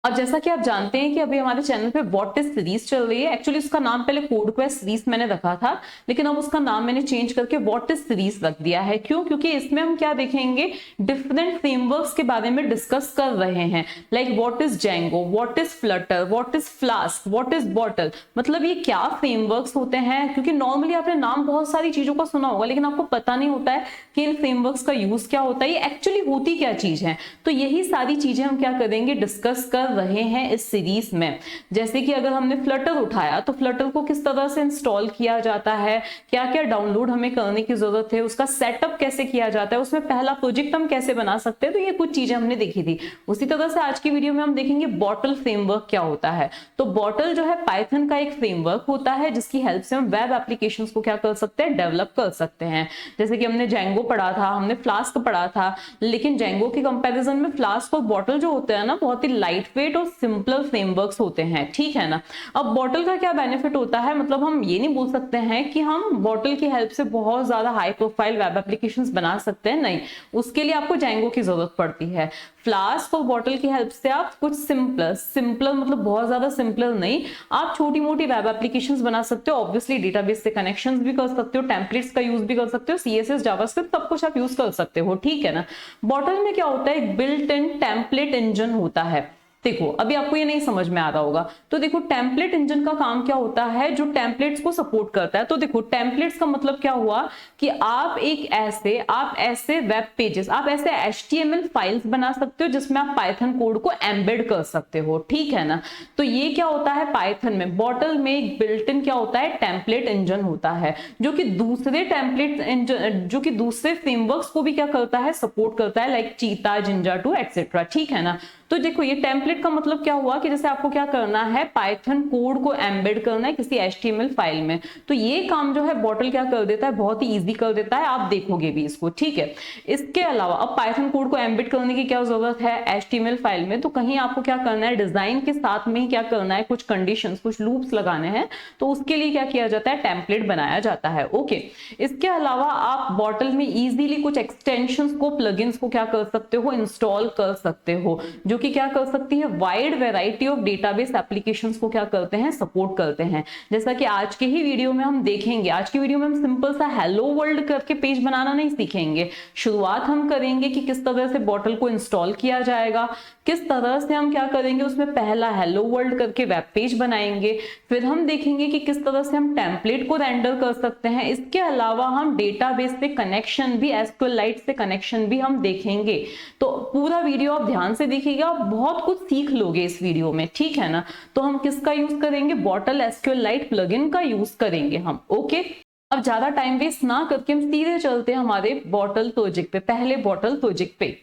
अब जैसा कि आप जानते हैं कि अभी हमारे चैनल पे व्हाट इज सीरीज चल रही है। एक्चुअली उसका नाम पहले कोड क्वेस्ट सीरीज मैंने रखा था, लेकिन अब उसका नाम मैंने चेंज करके व्हाट इज सीरीज रख दिया है। क्यों? क्योंकि इसमें हम क्या देखेंगे, डिफरेंट फ्रेमवर्क्स के बारे में डिस्कस कर रहे हैं। Like what is Django, what is Flutter, what is flask, what is bottle, मतलब ये क्या फ्रेमवर्क्स होते हैं। क्योंकि नॉर्मली आपने नाम बहुत सारी चीजों का सुना होगा, लेकिन आपको पता नहीं होता है कि इन फ्रेमवर्क्स का यूज क्या होता है, ये एक्चुअली होती क्या चीज है। तो यही सारी चीजें हम क्या करेंगे, डिस्कस कर रहे हैं इस सीरीज में। जैसे कि अगर हमने फ्लटर उठाया तो फ्लटर को किस तरह से इंस्टॉल किया जाता है, क्या क्या डाउनलोड हमें करने की जरूरत है, उसका सेटअप कैसे किया जाता है, उसमें पहला प्रोजेक्ट हम कैसे बना सकते हैं, तो ये कुछ चीजें हमने देखी थी। उसी तरह से आज की वीडियो में हम देखेंगे बॉटल फ्रेमवर्क क्या होता है। तो बॉटल जो है पाइथन का एक फ्रेमवर्क होता है जिसकी हेल्प से हम वेब एप्लीकेशंस को क्या कर सकते हैं, डेवलप कर सकते हैं। जैसे कि हमने जेंगो पढ़ा था, हमने फ्लास्क पढ़ा था, लेकिन जेंगो के कंपैरिजन में फ्लास्क और बॉटल जो होते हैं ना, बहुत ही लाइट वेट और सिंपल फ्रेमवर्क्स होते हैं, ठीक है ना। अब बॉटल का क्या बेनिफिट होता है, मतलब हम ये नहीं बोल सकते हैं कि हम बॉटल की हेल्प से बहुत ज्यादा हाई प्रोफाइल वेब एप्लीकेशंस बना सकते हैं, नहीं, उसके लिए आपको जेंगो की जरूरत पड़ती है। फ्लास्क और बॉटल की हेल्प से आप कुछ सिंपलर मतलब बहुत ज्यादा सिंपलर नहीं, आप छोटी मोटी वेब एप्लीकेशंस बना सकते हो। ऑब्वियसली डेटाबेस से कनेक्शंस भी कर सकते हो, टेम्पलेट्स का यूज भी कर सकते हो, सीएसएस जावास्क्रिप्ट सब कुछ आप यूज कर सकते हो, ठीक है ना। बॉटल में क्या होता है, एक बिल्ट इन टेम्पलेट इंजन होता है। देखो अभी आपको ये नहीं समझ में आ रहा होगा, तो देखो टेम्पलेट इंजन का काम क्या होता है, जो टेम्पलेट्स को सपोर्ट करता है। तो देखो टेम्पलेट्स का मतलब क्या हुआ कि आप ऐसे वेब पेजेस, आप ऐसे HTML फाइल्स बना सकते हो जिसमें आप पाइथन कोड को एम्बेड कर सकते हो, ठीक है ना। तो ये क्या होता है पाइथन में, बॉटल में एक बिल्ट इन क्या होता है, टेम्पलेट इंजन होता है, जो कि दूसरे टेम्पलेट इंजन, जो कि दूसरे फ्रेमवर्क्स को भी क्या करता है, सपोर्ट करता है, लाइक चीता, जिंजा 2 एक्सेट्रा, ठीक है ना। तो देखो ये टेम्पलेट का मतलब क्या हुआ कि जैसे आपको क्या करना है, पाइथन कोड को एम्बेड करना है किसी HTML फाइल में, तो ये काम जो है बॉटल क्या कर देता है, बहुत ही इजी कर देता है, आप देखोगे भी इसको, ठीक है। इसके अलावा अब पाइथन कोड को एम्बेड करने की क्या जरूरत है HTML फाइल में, तो कहीं आपको क्या करना है, डिजाइन के साथ में ही क्या करना है, कुछ कंडीशंस, कुछ लूप्स लगाने हैं, तो उसके लिए क्या किया जाता है, टेम्पलेट बनाया जाता है, ओके। इसके अलावा आप बॉटल में इजीली कुछ एक्सटेंशंस को, प्लगइन्स को क्या कर सकते हो, इंस्टॉल कर सकते हो, जो कि क्या कर सकती है, wide variety of database applications को क्या करते हैं, सपोर्ट करते हैं। जैसा कि आज के ही वीडियो में हम देखेंगे, आज की वीडियो में हम सिंपल सा हेलो वर्ल्ड करके पेज बनाना नहीं सीखेंगे। शुरुआत हम करेंगे कि किस तरह से बॉटल को इंस्टॉल किया जाएगा, किस तरह से हम क्या करेंगे, उसमें पहला हेलो वर्ल्ड करके वेब पेज बनाएंगे, फिर हम देखेंगे कि किस तरह से हम टेम्पलेट को रेंडर कर सकते हैं। इसके अलावा हम डेटाबेस से कनेक्शन भी, SQLite से कनेक्शन भी हम देखेंगे। तो पूरा वीडियो आप ध्यान से देखिएगा, बहुत कुछ सीख लोगे इस वीडियो में, ठीक है ना। तो हम किसका यूज करेंगे, बॉटल SQLite प्लगइन का यूज करेंगे हम, ओके। अब ज्यादा टाइम वेस्ट ना करके हम सीधे चलते हैं हमारे बॉटल प्रोजेक्ट पे, पहले बॉटल प्रोजेक्ट पे।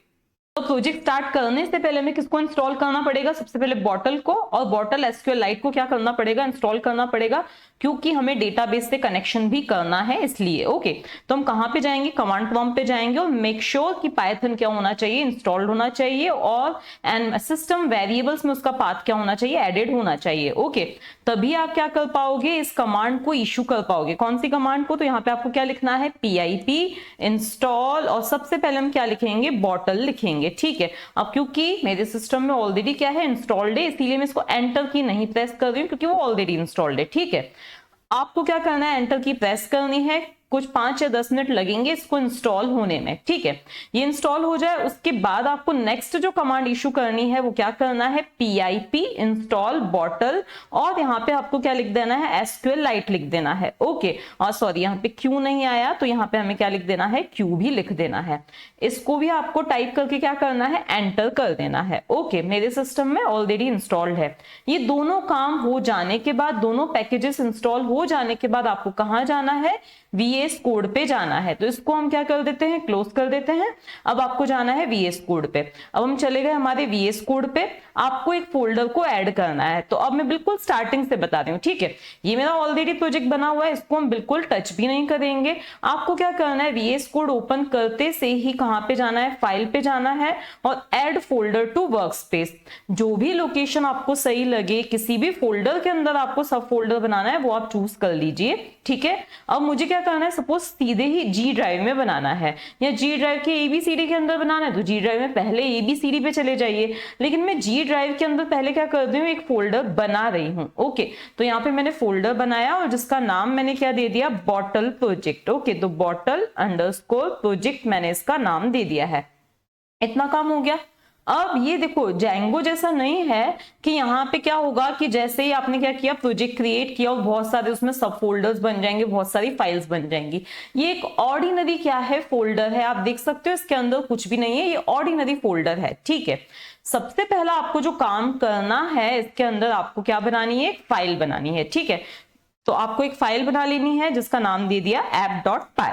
तो प्रोजेक्ट स्टार्ट करने से पहले हमें किसको इंस्टॉल करना पड़ेगा, सबसे पहले बॉटल को, और बॉटल SQLite को क्या करना पड़ेगा, इंस्टॉल करना पड़ेगा, क्योंकि हमें डेटाबेस से कनेक्शन भी करना है इसलिए, ओके। तो हम कहां पे जाएंगे, कमांड प्रॉम्प्ट पे जाएंगे और मेक श्योर कि पाइथन क्या होना चाहिए, इंस्टॉल्ड होना चाहिए, और एंड सिस्टम वेरिएबल्स में उसका पाथ क्या होना चाहिए, एडेड होना चाहिए, ओके। तभी आप क्या कर पाओगे, इस कमांड को इशू कर पाओगे। कौन सी कमांड को, तो यहाँ पे आपको क्या लिखना है, pip इंस्टॉल, और सबसे पहले हम क्या लिखेंगे, बॉटल लिखेंगे, ठीक है। अब क्योंकि मेरे सिस्टम में ऑलरेडी क्या है, इंस्टॉल्ड है, इसीलिए मैं इसको एंटर की नहीं प्रेस कर रही हूँ, क्योंकि वो ऑलरेडी इंस्टॉल्ड है, ठीक है। आपको क्या करना है, एंटर की प्रेस करनी है, कुछ 5 या 10 मिनट लगेंगे इसको इंस्टॉल होने में, ठीक है। ये इंस्टॉल हो जाए उसके बाद आपको नेक्स्ट जो कमांड इशू करनी है वो क्या करना है, pip इंस्टॉल बॉटल, और यहाँ पे आपको क्या लिख देना है, SQLite लिख देना है, ओके। और सॉरी यहाँ पे क्यू नहीं आया, तो यहाँ पे हमें क्या लिख देना है, क्यू भी लिख देना है। इसको भी आपको टाइप करके क्या करना है, एंटर कर देना है, ओके। मेरे सिस्टम में ऑलरेडी इंस्टॉल्ड है। ये दोनों काम हो जाने के बाद, दोनों पैकेजेस इंस्टॉल हो जाने के बाद आपको कहाँ जाना है, VS कोड पे जाना है। तो इसको हम क्या कर देते हैं, क्लोज कर देते हैं। अब आपको जाना है VS कोड पे। अब हम चले गए हमारे VS कोड पे, आपको एक फोल्डर को ऐड करना है। तो अब मैं बिल्कुल स्टार्टिंग से बता रही हूँ, ठीक है। ये मेरा ऑलरेडी प्रोजेक्ट बना हुआ है, इसको हम बिल्कुल टच भी नहीं करेंगे। आपको क्या करना है, VS कोड ओपन करते से ही कहाँ पे जाना है, फाइल पे जाना है, और ऐड फोल्डर टू वर्कस्पेस। जो भी लोकेशन आपको सही लगे, किसी भी फोल्डर के अंदर आपको सब फोल्डर बनाना है, वो आप चूज कर लीजिए, ठीक है। अब मुझे क्या करना है, सपोज सीधे ही जी ड्राइव में बनाना है या जी ड्राइव के ABCD के अंदर बनाना है तो जी ड्राइव में पहले ABCD पे चले जाइए, लेकिन मैं जी ड्राइव के अंदर पहले क्या कर रही हूँ, एक फोल्डर बना रही हूँ। ओके, तो यहाँ पे मैंने फोल्डर बनाया और जिसका नाम मैंने क्या दे दिया, बॉटल प्रोजेक्ट। ओके, तो बॉटल अंडरस्कोर प्रोजेक्ट मैंने इसका नाम दे दिया है। इतना काम हो गया। अब ये देखो जैंगो जैसा नहीं है कि यहाँ पे क्या होगा कि जैसे ही आपने क्या किया, प्रोजेक्ट क्रिएट किया और बहुत सारे उसमें सब फोल्डर्स बन जाएंगे, बहुत सारी फाइल्स बन जाएंगी। ये एक ऑर्डिनरी क्या है, फोल्डर है। आप देख सकते हो इसके अंदर कुछ भी नहीं है, ये ऑर्डिनरी फोल्डर है। ठीक है, सबसे पहला आपको जो काम करना है, इसके अंदर आपको क्या बनानी है, एक फाइल बनानी है। ठीक है, तो आपको एक फाइल बना लेनी है जिसका नाम दे दिया app.py।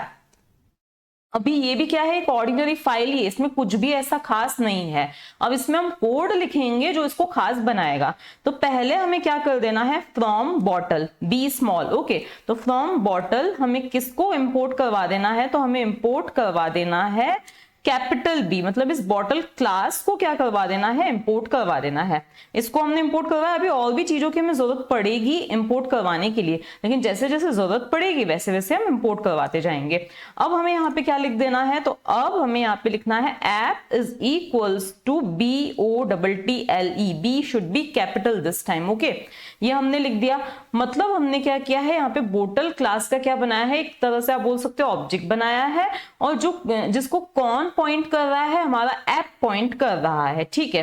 अभी ये भी क्या है, एक ऑर्डिनरी फाइल ही है, इसमें कुछ भी ऐसा खास नहीं है। अब इसमें हम कोड लिखेंगे जो इसको खास बनाएगा। तो पहले हमें क्या कर देना है, from bottle B small. Okay, तो फ्रॉम बॉटल हमें किसको इंपोर्ट करवा देना है, तो हमें इंपोर्ट करवा देना है कैपिटल बी, मतलब इस बॉटल क्लास को क्या करवा देना है, इंपोर्ट करवा देना है। इसको हमने इंपोर्ट करवाया। अभी और भी चीजों की हमें जरूरत पड़ेगी इंपोर्ट करवाने के लिए, लेकिन जैसे जैसे जरूरत पड़ेगी वैसे वैसे हम इंपोर्ट करवाते जाएंगे। अब हमें यहाँ पे क्या लिख देना है, तो अब हमें यहाँ पे लिखना है app is equals to BOTTLE, B should be capital this time. Okay, ये हमने लिख दिया। मतलब हमने क्या किया है, यहाँ पे बोटल क्लास का क्या बनाया है, एक तरह से आप बोल सकते हो ऑब्जेक्ट बनाया है, और जो जिसको कौन पॉइंट कर रहा है, हमारा ऐप पॉइंट कर रहा है। ठीक है,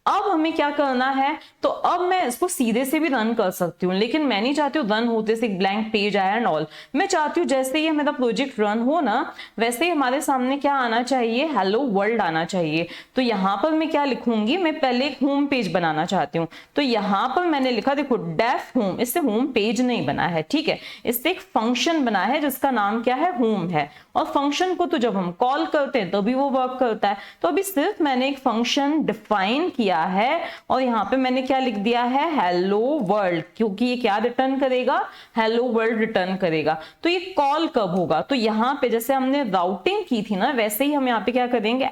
अब हमें क्या करना है, तो अब मैं इसको सीधे से भी रन कर सकती हूँ, लेकिन मैं नहीं चाहती हूँ रन होते से एक ब्लैंक पेज आया एंड ऑल। मैं चाहती हूँ जैसे ही मेरा प्रोजेक्ट रन हो ना, वैसे ही हमारे सामने क्या आना चाहिए, हेलो वर्ल्ड आना चाहिए। तो यहाँ पर मैं क्या लिखूंगी, मैं पहले एक होम पेज बनाना चाहती हूँ। तो यहाँ पर मैंने लिखा, देखो डेफ होम, इससे होम पेज नहीं बना है। ठीक है, इससे एक फंक्शन बना है जिसका नाम क्या है, होम है। और फंक्शन को तो जब हम कॉल करते हैं तभी वो वर्क करता है। तो अभी सिर्फ मैंने एक फंक्शन डिफाइन किया है और यहाँ पे मैंने क्या लिख दिया है, हेलो वर्ल्ड, क्योंकि ये क्या रिटर्न करेगा, हेलो वर्ल्ड रिटर्न करेगा। तो ये कॉल कब होगा, तो यहाँ पे जैसे हमने राउटिंग की थी ना, वैसे ही हम यहाँ पे क्या करेंगे,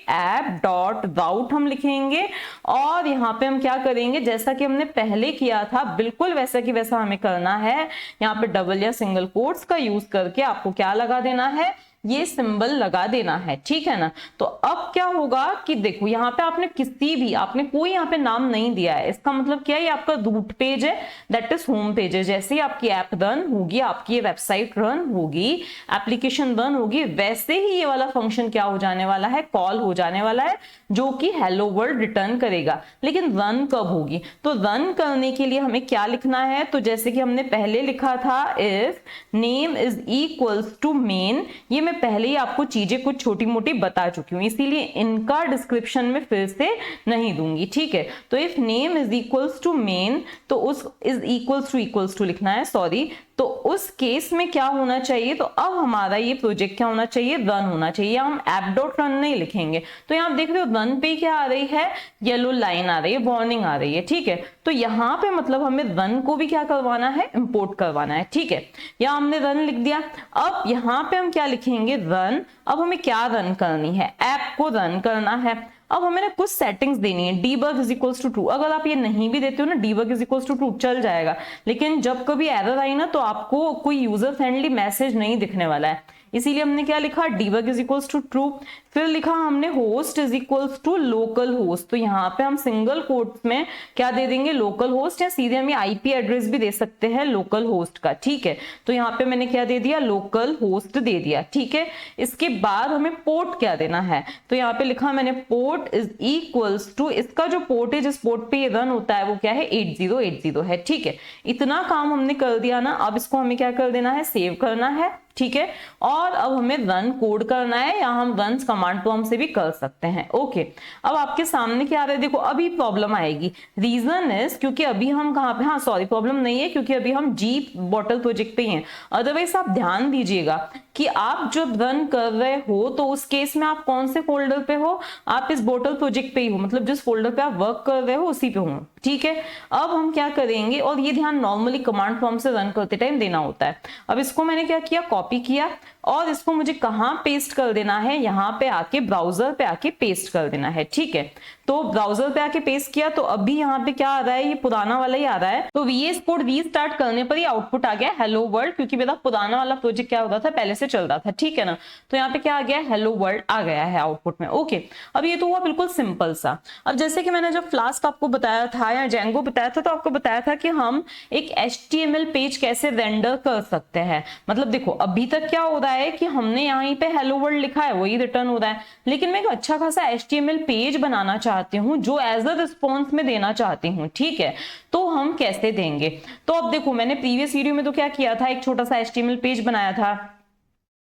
@app.route हम लिखेंगे और यहाँ पे हम क्या करेंगे, जैसा कि हमने पहले किया था बिल्कुल वैसा कि वैसा हमें करना है। यहाँ पे डबल या सिंगल कोट्स का यूज करके आपको क्या लगा देना है, ये सिंबल लगा देना है। ठीक है ना, तो अब क्या होगा कि देखो यहाँ पे आपने कोई यहाँ पे नाम नहीं दिया है, इसका मतलब क्या है, ये आपका रूट पेज है, दैट इज होम पेज है। जैसे ही आपकी ऐप रन होगी, आपकी ये वेबसाइट रन होगी, एप्लीकेशन रन होगी, वैसे ही ये वाला फंक्शन क्या हो जाने वाला है, कॉल हो जाने वाला है, जो कि हेलो वर्ल्ड रिटर्न करेगा। लेकिन रन कब होगी, तो रन करने के लिए हमें क्या लिखना है, तो जैसे कि हमने पहले लिखा था, if name is equals to main. ये मैं पहले ही आपको चीजें कुछ छोटी मोटी बता चुकी हूं, इसीलिए इनका डिस्क्रिप्शन में फिर से नहीं दूंगी। ठीक है, तो if name is equals to main, तो उस इज इक्वल्स टू लिखना है, सॉरी। तो उस केस में क्या होना चाहिए, तो अब हमारा ये प्रोजेक्ट क्या होना चाहिए, रन होना चाहिए। हम app.run नहीं लिखेंगे। तो यहाँ आप देख रहे हो रन पे क्या आ रही है, येलो लाइन आ रही है, वार्निंग आ रही है। ठीक है, तो यहाँ पे मतलब हमें रन को भी क्या करवाना है, इंपोर्ट करवाना है। ठीक है, यहाँ हमने रन लिख दिया। अब यहाँ पे हम क्या लिखेंगे, रन। अब हमें क्या रन करनी है, ऐप को रन करना है। अब हमें ना कुछ सेटिंग्स देनी है, debug is equals to true। अगर आप ये नहीं भी देते हो ना, debug is equals to true चल जाएगा, लेकिन जब कभी एरर आई ना, तो आपको कोई यूजर फ्रेंडली मैसेज नहीं दिखने वाला है। इसीलिए हमने क्या लिखा, debug is equals to true। फिर लिखा हमने host is equals to local host. तो यहाँ पे हम सिंगल कोट्स में क्या दे देंगे, लोकल होस्ट, या सीधे हम IP एड्रेस भी दे सकते हैं लोकल होस्ट का। ठीक है, तो यहाँ पे मैंने क्या दे दिया, लोकल होस्ट दे दिया। ठीक है, इसके बाद हमें पोर्ट क्या देना है, तो यहाँ पे लिखा मैंने पोर्ट इज इक्वल्स टू, इसका जो पोर्ट है जिस पोर्ट पे ये रन होता है वो क्या है, 8080 है। ठीक है, इतना काम हमने कर दिया ना। अब इसको हमें क्या कर देना है, सेव करना है। ठीक है, और अब हमें रन कोड करना है, या हम रन कमांड प्रॉम्प्ट से भी कर सकते हैं। ओके, अब आपके सामने क्या आ रहा है, देखो अभी प्रॉब्लम आएगी। रीजन इज क्योंकि अभी हम कहाँ पे, हाँ सॉरी प्रॉब्लम नहीं है, क्योंकि अभी हम जी बॉटल प्रोजेक्ट पे ही हैं। अदरवाइज आप ध्यान दीजिएगा कि आप जब रन कर रहे हो तो उस केस में आप कौन से फोल्डर पे हो, आप इस बॉटल प्रोजेक्ट पे ही हो, मतलब जिस फोल्डर पे आप वर्क कर रहे हो उसी पे हो। ठीक है, अब हम क्या करेंगे, और ये ध्यान नॉर्मली कमांड प्रॉम्प्ट से रन करते टाइम देना होता है। अब इसको मैंने क्या किया, कॉपी किया और इसको मुझे कहाँ पेस्ट कर देना है, यहाँ पे आके ब्राउजर पे आके पेस्ट कर देना है। ठीक है, तो ब्राउजर पे आके पेस्ट किया तो अभी यहाँ पे क्या आ रहा है, ये पुराना वाला ही आ रहा है। तो VS कोड रीस्टार्ट करने पर ही आउटपुट आ गया हेलो वर्ल्ड, क्योंकि मेरा पुराना वाला प्रोजेक्ट क्या होता था, पहले से चल रहा था। ठीक है ना, तो यहाँ पे क्या आ गया, हेलो वर्ल्ड आ गया है आउटपुट में। ओके, अब ये तो हुआ बिल्कुल सिंपल सा। अब जैसे कि मैंने जब फ्लास्क आपको बताया था या जेंगो बताया था, तो आपको बताया था कि हम एक HTML पेज कैसे रेंडर कर सकते हैं। मतलब देखो अभी तक क्या हो रहा है कि हमने यहाँ पे हेलो वर्ल्ड लिखा है, वही रिटर्न हो रहा है, लेकिन मैं एक अच्छा खासा HTML पेज बनाना चाहती हूँ जो एज अ रिस्पॉन्स में देना चाहती हूँ। ठीक है, तो हम कैसे देंगे, तो अब देखो मैंने प्रीवियस वीडियो में तो क्या किया था, एक छोटा सा HTML पेज बनाया था,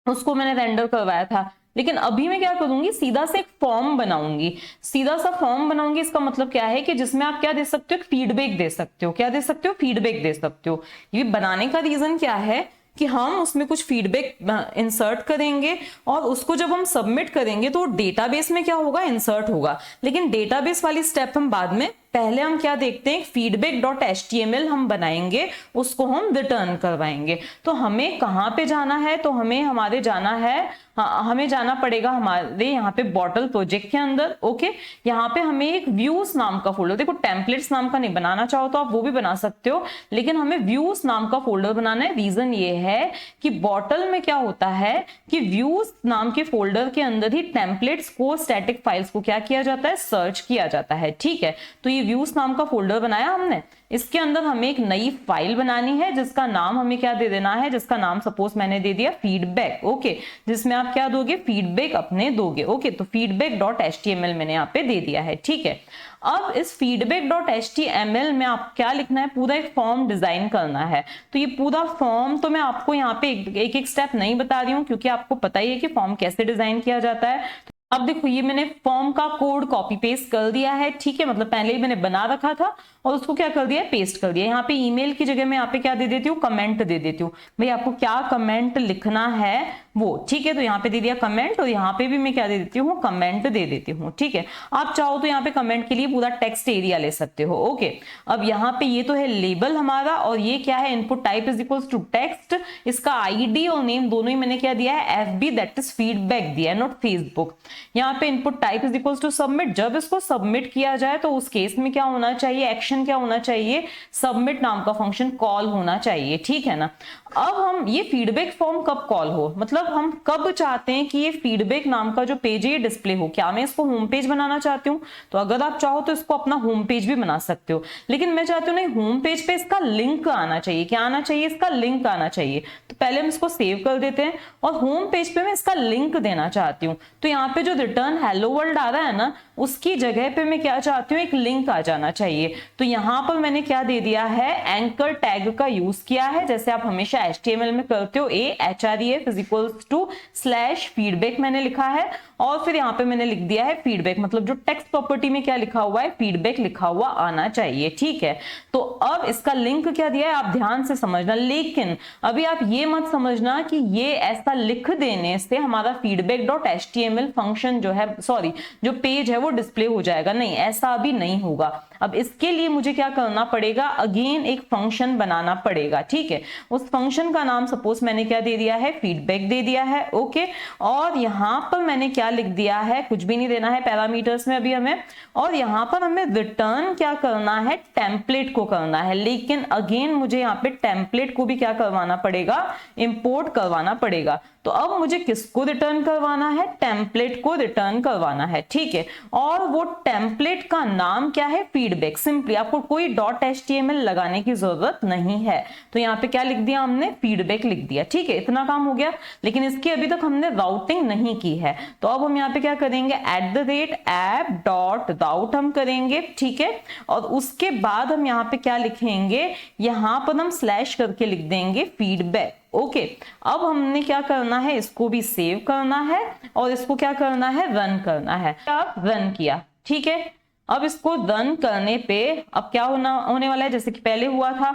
उसको मैंने रेंडर करवाया था। लेकिन अभी मैं क्या करूंगी, सीधा से एक फॉर्म बनाऊंगी, सीधा सा फॉर्म बनाऊंगी। इसका मतलब क्या है कि जिसमें आप क्या दे सकते हो, फीडबैक दे सकते हो। क्या दे सकते हो, फीडबैक दे सकते हो। ये बनाने का रीजन क्या है कि हम उसमें कुछ फीडबैक इंसर्ट करेंगे और उसको जब हम सबमिट करेंगे तो डेटाबेस में क्या होगा, इंसर्ट होगा। लेकिन डेटाबेस वाली स्टेप हम बाद में, पहले हम क्या देखते हैं, feedback.html हम बनाएंगे, उसको हम रिटर्न करवाएंगे। तो हमें कहाँ पे जाना है, तो हमें जाना है, हमें जाना पड़ेगा हमारे यहाँ पे बॉटल प्रोजेक्ट के अंदर। ओके, यहाँ पे हमें एक व्यूज नाम का फोल्डर, देखो टेम्पलेट्स नाम का नहीं, बनाना चाहो तो आप वो भी बना सकते हो, लेकिन हमें व्यूज नाम का फोल्डर बनाना है। रीजन ये है कि बॉटल में क्या होता है कि व्यूज नाम के फोल्डर के अंदर ही टेम्पलेट्स को, स्टैटिक फाइल्स को क्या किया जाता है, सर्च किया जाता है। ठीक है, तो ये व्यूज नाम का फोल्डर बनाया हमने, इसके अंदर हमें एक नई फाइल बनानी है जिसका नाम हमें क्या दे देना है, जिसका नाम सपोज मैंने दे दिया फीडबैक। ओके, जिसमें आप क्या दोगे, फीडबैक अपने दोगे। ओके, तो feedback.html मैंने यहाँ पे दे दिया है। ठीक है, अब इस feedback.html में आप क्या लिखना है, पूरा एक फॉर्म डिजाइन करना है। तो ये पूरा फॉर्म तो मैं आपको यहाँ पे एक एक स्टेप नहीं बता रही हूँ, क्योंकि आपको पता ही है कि फॉर्म कैसे डिजाइन किया जाता है। अब देखो ये मैंने फॉर्म का कोड कॉपी पेस्ट कर दिया है। ठीक है, मतलब पहले ही मैंने बना रखा था और उसको क्या कर दिया, पेस्ट कर दिया। यहाँ पे ईमेल की जगह मैं यहाँ पे क्या दे देती हूँ, कमेंट दे देती हूँ। भाई आपको क्या कमेंट लिखना है वो, ठीक है, तो यहाँ पे दे दिया कमेंट, और यहाँ पे भी मैं क्या दे देती हूँ, कमेंट दे देती हूँ। ठीक है, आप चाहो तो यहाँ पे कमेंट के लिए पूरा टेक्स्ट एरिया ले सकते हो। ओके, अब यहाँ पे ये तो है लेबल हमारा, और ये क्या है, input type is equals to text. इसका आईडी और नेम दोनों ही मैंने क्या दिया है, FB दैट इज फीडबैक दिया है, नॉट फेसबुक। यहाँ पे input type is equals to submit. जब इसको सबमिट किया जाए तो उस केस में क्या होना चाहिए, एक्शन क्या होना चाहिए, सबमिट नाम का फंक्शन कॉल होना चाहिए। ठीक है ना, अब हम ये फीडबैक फॉर्म कब कॉल हो, मतलब हम कब चाहते हैं कि ये फीडबैक नाम का जो पेज है ये डिस्प्ले हो। क्या मैं इसको होम पेज बनाना चाहती हूँ, तो अगर आप चाहो तो इसको अपना होम पेज भी बना सकते हो, लेकिन मैं चाहती हूँ नहीं, होम पेज पे इसका लिंक आना चाहिए। क्या आना चाहिए, इसका लिंक आना चाहिए। तो पहले हम इसको सेव कर देते हैं, और होम पेज पे मैं इसका लिंक देना चाहती हूँ। तो यहाँ पे जो रिटर्न हेलो वर्ल्ड आ रहा है ना, उसकी जगह पे मैं क्या चाहती हूँ, एक लिंक आ जाना चाहिए। तो यहाँ पर मैंने क्या दे दिया है, एंकर टैग का यूज किया है, जैसे आप हमेशा HTML में करते हो, href is equals to /feedback मैंने लिखा है, और फिर यहाँ पे मैंने लिख दिया है फीडबैक, मतलब जो टेक्स्ट प्रॉपर्टी में क्या लिखा हुआ है, फीडबैक लिखा हुआ आना चाहिए। ठीक है, तो अब इसका लिंक क्या दिया है, आप ध्यान से समझना, लेकिन अभी आप ये मत समझना कि ये ऐसा लिख देने से हमारा feedback.html फंक्शन जो है, सॉरी जो पेज है वो डिस्प्ले हो जाएगा। नहीं, ऐसा अभी नहीं होगा। अब इसके लिए मुझे क्या करना पड़ेगा, अगेन एक फंक्शन बनाना पड़ेगा। ठीक है, उस फंक्शन का नाम सपोज मैंने क्या दे दिया है, फीडबैक दे दिया है। ओके, और यहाँ पर मैंने क्या लिख दिया है, कुछ भी नहीं देना है पैरामीटर्स में अभी हमें, और यहाँ पर हमें रिटर्न क्या करना है, टेम्पलेट को करना है। लेकिन अगेन मुझे यहाँ पे टेम्पलेट को भी क्या करवाना पड़ेगा, इंपोर्ट करवाना पड़ेगा। तो अब मुझे किसको रिटर्न करवाना है, टेम्पलेट को रिटर्न करवाना है। ठीक है, और वो टेम्पलेट का नाम क्या है, फीडबैक। सिंपली आपको कोई .html लगाने की जरूरत नहीं है। तो यहाँ पे क्या लिख दिया हमने, फीडबैक लिख दिया। ठीक है, इतना काम हो गया, लेकिन इसकी अभी तक हमने राउटिंग नहीं की है। तो अब हम यहाँ पे क्या करेंगे, @app.route हम करेंगे। ठीक है, और उसके बाद हम यहाँ पे क्या लिखेंगे, यहाँ पर हम स्लैश करके लिख देंगे फीडबैक। ओके, अब हमने क्या करना है, इसको भी सेव करना है और इसको क्या करना है, रन करना है। अब रन किया, ठीक है, अब इसको रन करने पे अब क्या होने वाला है, जैसे कि पहले हुआ था।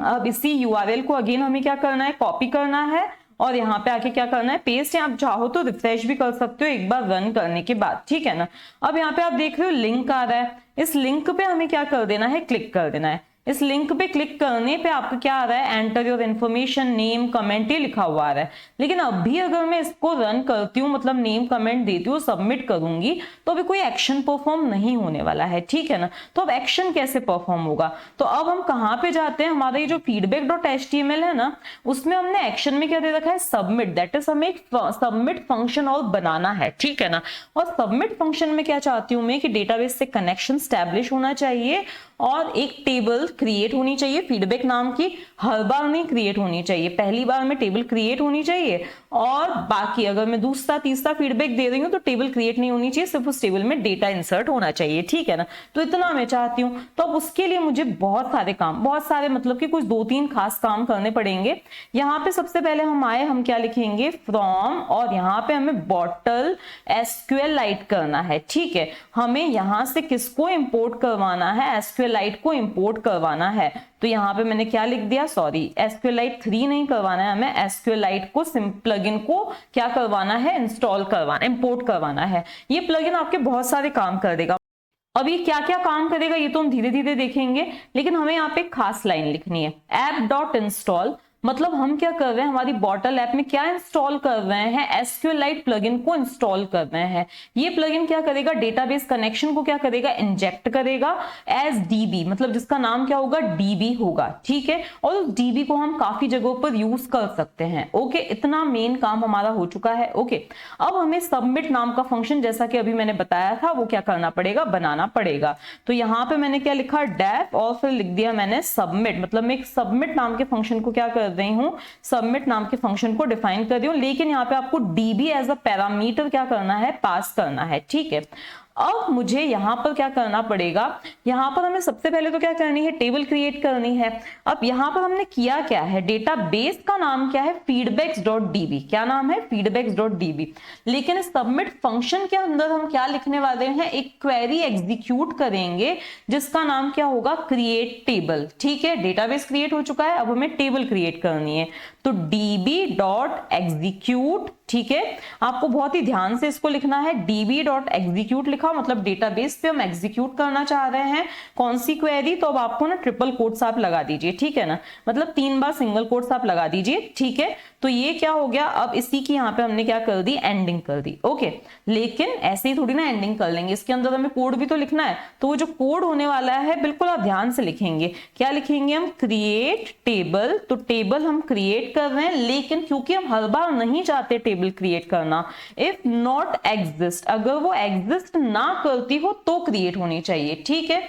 अब इसी URL को अगेन हमें क्या करना है, कॉपी करना है और यहाँ पे आके क्या करना है, पेस्ट। आप चाहो तो रिफ्रेश भी कर सकते हो एक बार रन करने के बाद। ठीक है ना, अब यहाँ पे आप देख रहे हो लिंक आ रहा है, इस लिंक पे हमें क्या कर देना है, क्लिक कर देना है। इस लिंक पे क्लिक करने पे आपका क्या आ रहा है, enter your information, name, comment, ये लिखा हुआ आ रहा है। लेकिन अभी अगर मैं इसको रन करती हूँ, मतलब नेम कमेंट देती हूँ, सबमिट करूंगी, तो अभी कोई एक्शन परफॉर्म नहीं होने वाला है, ठीक है ना। तो अब एक्शन कैसे परफॉर्म होगा, तो अब हम कहाँ पे जाते हैं, हमारा ये जो feedback.html है ना, उसमें हमने एक्शन में क्या दे रखा है, सबमिट। दैट इज हमें एक सबमिट फंक्शन और बनाना है, ठीक है ना। और सबमिट फंक्शन में क्या चाहती हूँ मैं कि डेटाबेस से कनेक्शन स्टैब्लिश होना चाहिए और एक टेबल क्रिएट होनी चाहिए फीडबैक नाम की। हर बार नहीं क्रिएट होनी चाहिए, पहली बार में टेबल क्रिएट होनी चाहिए और बाकी अगर मैं दूसरा तीसरा फीडबैक दे रही हूँ तो टेबल क्रिएट नहीं होनी चाहिए, सिर्फ उस टेबल में डेटा इंसर्ट होना चाहिए, ठीक है ना। तो इतना मैं चाहती हूँ। तो अब उसके लिए मुझे बहुत सारे काम, बहुत सारे मतलब कि कुछ 2-3 खास काम करने पड़ेंगे। यहाँ पे सबसे पहले हम आए, हम क्या लिखेंगे, फ्रॉम, और यहाँ पे हमें बॉटल SQLite करना है, ठीक है। हमें यहाँ से किसको इंपोर्ट करवाना है, SQLite को इंपोर्ट करवाना है। तो यहाँ पे मैंने क्या लिख दिया, सॉरी, SQLite 3 नहीं करवाना है हमें, SQLite को प्लगइन को क्या करवाना है, इंस्टॉल करवाना, इंपोर्ट करवाना है। ये प्लगइन आपके बहुत सारे काम कर देगा। अब ये क्या क्या काम करेगा ये तो हम धीरे धीरे देखेंगे, लेकिन हमें यहाँ पे एक खास लाइन लिखनी है, app.install। मतलब हम क्या कर रहे हैं, हमारी बॉटल ऐप में क्या इंस्टॉल कर रहे हैं, SQLite प्लगइन को इंस्टॉल कर रहे हैं। ये प्लगइन क्या करेगा, डेटाबेस कनेक्शन को क्या करेगा, इंजेक्ट करेगा एज DB, मतलब जिसका नाम क्या होगा, DB होगा, ठीक है। और उस DB को हम काफी जगहों पर यूज कर सकते हैं, ओके। इतना मेन काम हमारा हो चुका है, ओके। अब हमें सबमिट नाम का फंक्शन, जैसा कि अभी मैंने बताया था, वो क्या करना पड़ेगा, बनाना पड़ेगा। तो यहाँ पे मैंने क्या लिखा, डेफ, और फिर लिख दिया मैंने सबमिट। मतलब मैं एक सबमिट नाम के फंक्शन को क्या कर रही हूं, सबमिट नाम के फंक्शन को डिफाइन कर रही हूं, लेकिन यहाँ पे आपको DB एज अ पैरामीटर क्या करना है, पास करना है, ठीक है। अब मुझे यहां पर क्या करना पड़ेगा, यहां पर हमें सबसे पहले तो क्या करनी है, टेबल क्रिएट करनी है। अब यहां पर हमने किया क्या है, डेटाबेस का नाम क्या है, feedbacks.db, क्या नाम है, feedbacks.db। लेकिन सबमिट फंक्शन के अंदर हम क्या लिखने वाले हैं, एक क्वेरी एग्जीक्यूट करेंगे जिसका नाम क्या होगा, क्रिएट टेबल, ठीक है। डेटाबेस क्रिएट हो चुका है, अब हमें टेबल क्रिएट करनी है। तो db.execute, ठीक है। आपको बहुत ही ध्यान से इसको लिखना है, db.execute लिखा, मतलब डेटाबेस पे हम एग्जीक्यूट करना चाह रहे हैं कौन सी क्वेरी। तो अब आपको ना ट्रिपल कोट्स आप लगा दीजिए, ठीक है ना, मतलब 3 बार सिंगल कोट्स आप लगा दीजिए, ठीक है। तो ये क्या हो गया, अब इसी की यहाँ पे हमने क्या कर दी, एंडिंग कर दी, ओके। लेकिन ऐसे ही थोड़ी ना एंडिंग कर लेंगे, इसके अंदर हमें कोड भी तो लिखना है। तो वो जो कोड होने वाला है, बिल्कुल आप ध्यान से लिखेंगे। क्या लिखेंगे हम, क्रिएट टेबल। तो टेबल हम क्रिएट कर रहे हैं, लेकिन क्योंकि हम हर बार नहीं चाहते टेबल क्रिएट करना, इफ नॉट एग्जिस्ट, अगर वो एग्जिस्ट ना करती हो तो क्रिएट होनी चाहिए, ठीक है।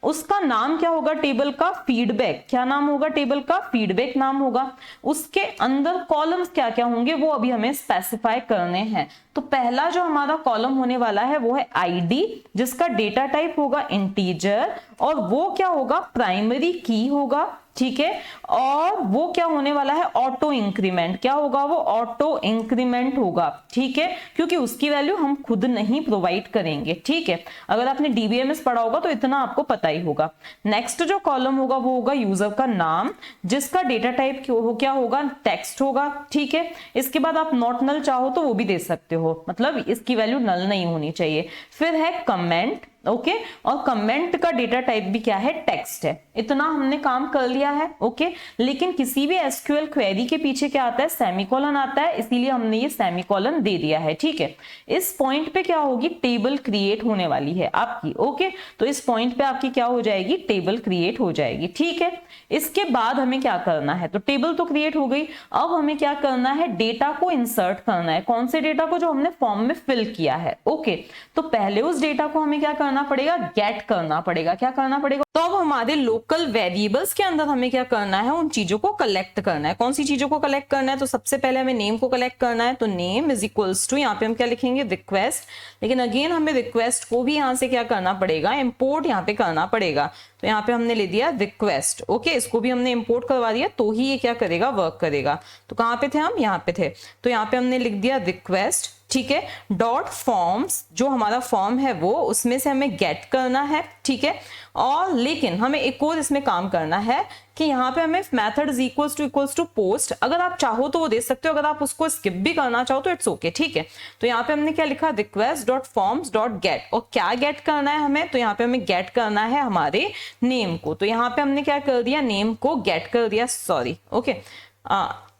उसका नाम क्या होगा टेबल का, फीडबैक। क्या नाम होगा टेबल का, फीडबैक नाम होगा। उसके अंदर कॉलम्स क्या क्या होंगे वो अभी हमें स्पेसिफाई करने हैं। तो पहला जो हमारा कॉलम होने वाला है वो है आईडी, जिसका डेटा टाइप होगा इंटीजर, और वो क्या होगा, प्राइमरी की होगा, ठीक है। और वो क्या होने वाला है, ऑटो इंक्रीमेंट। क्या होगा वो, ऑटो इंक्रीमेंट होगा, ठीक है, क्योंकि उसकी वैल्यू हम खुद नहीं प्रोवाइड करेंगे, ठीक है। अगर आपने DBMS पढ़ा होगा तो इतना आपको पता ही होगा। नेक्स्ट जो कॉलम होगा वो होगा यूजर का नाम, जिसका डेटा टाइप क्या होगा, टेक्स्ट होगा, ठीक है। इसके बाद आप नॉट नल चाहो तो वो भी दे सकते हो, मतलब इसकी वैल्यू नल नहीं होनी चाहिए। फिर है कमेंट, ओके। और कमेंट का डेटा टाइप भी क्या है, टेक्स्ट है। इतना हमने काम कर लिया है, ओके। लेकिन किसी भी SQL क्वेरी के पीछे क्या आता है, सेमीकोलन आता है, इसीलिए हमने ये सेमीकोलन दे दिया है, ठीक है। इस पॉइंट पे क्या होगी, टेबल क्रिएट होने वाली है आपकी, ओके। तो इस पॉइंट पे आपकी क्या हो जाएगी, टेबल क्रिएट हो जाएगी, ठीक है। इसके बाद हमें क्या करना है, तो टेबल तो क्रिएट हो गई, अब हमें क्या करना है, डेटा को इंसर्ट करना है। कौन से डेटा को, जो हमने फॉर्म में फिल किया है, ओके। तो पहले उस डेटा को हमें क्या करना पड़ेगा, गेट करना पड़ेगा। क्या करना पड़ेगा, तो अब हमारे लोकल वेरिएबल्स के अंदर हमें क्या करना है, उन चीजों को कलेक्ट करना है। कौन सी चीजों को कलेक्ट करना है, तो सबसे पहले हमें नेम को कलेक्ट करना है। तो नेम इज इक्वल्स टू, यहाँ पे हम क्या लिखेंगे, रिक्वेस्ट। लेकिन अगेन हमें रिक्वेस्ट को भी यहाँ से क्या करना पड़ेगा, इंपोर्ट यहाँ पे करना पड़ेगा। तो यहाँ पे हमने ले दिया रिक्वेस्ट, ओके। इसको भी हमने इंपोर्ट करवा दिया, तो ही ये क्या करेगा, वर्क करेगा। तो कहाँ पे थे हम, यहाँ पे थे। तो यहाँ पे हमने लिख दिया रिक्वेस्ट, ठीक है, डॉट फॉर्म्स, जो हमारा फॉर्म है वो, उसमें से हमें गेट करना है, ठीक है। और लेकिन हमें एक और इसमें काम करना है कि यहाँ पे हमें method is equals to post, अगर आप चाहो तो वो दे सकते हो, अगर आप उसको स्किप भी करना चाहो तो इट्स ओके, ठीक है। तो यहाँ पे हमने क्या लिखा, request dot forms dot gate, और क्या गेट करना है हमें, तो यहाँ पे हमें गेट करना है हमारे नेम को। तो यहाँ पे हमने क्या कर दिया, नेम को गेट कर दिया, सॉरी, ओके,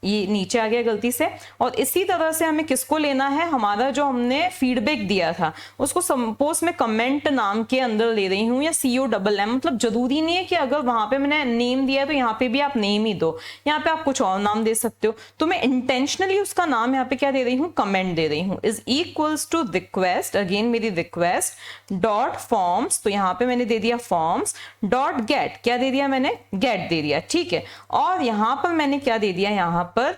ये नीचे आ गया गलती से। और इसी तरह से हमें किसको लेना है, हमारा जो हमने फीडबैक दिया था उसको सपोज मैं कमेंट नाम के अंदर ले रही हूँ, या COMM, मतलब जरूरी नहीं है कि अगर वहां पे मैंने नेम दिया तो यहाँ पे भी आप नेम ही दो, यहाँ पे आप कुछ और नाम दे सकते हो। तो मैं इंटेंशनली उसका नाम यहाँ पे क्या दे रही हूँ, कमेंट दे रही हूँ, is equals to request, again मेरी रिक्वेस्ट डॉट फॉर्म्स, तो यहाँ पे मैंने दे दिया फॉर्म्स डॉट गेट, क्या दे दिया मैंने, गेट दे दिया, ठीक है। और यहाँ पर मैंने क्या दे दिया, यहाँ पर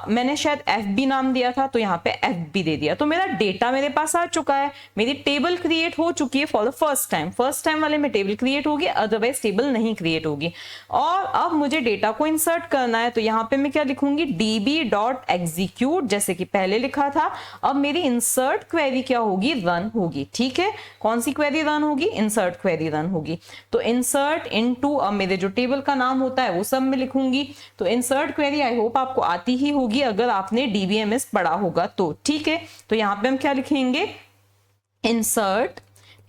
मैंने शायद FB नाम दिया था, तो यहाँ पे FB दे दिया। तो मेरा डेटा मेरे पास आ चुका है, मेरी टेबल क्रिएट हो चुकी है फॉर द फर्स्ट टाइम वाले में टेबल क्रिएट होगी, अदरवाइज टेबल नहीं क्रिएट होगी। और अब मुझे डेटा को इंसर्ट करना है, तो यहाँ पे मैं क्या लिखूंगी, db.execute, जैसे कि पहले लिखा था। अब मेरी इंसर्ट क्वेरी क्या होगी, रन होगी, ठीक है। कौन सी क्वेरी रन होगी, इंसर्ट क्वेरी रन होगी। तो इंसर्ट इनटू, अब मेरे जो टेबल का नाम होता है वो सब मैं लिखूंगी। तो इंसर्ट क्वेरी आई होप आपको आती ही होगी अगर आपने DBMS पढ़ा होगा तो, ठीक है। तो यहाँ पे हम क्या लिखेंगे, इंसर्ट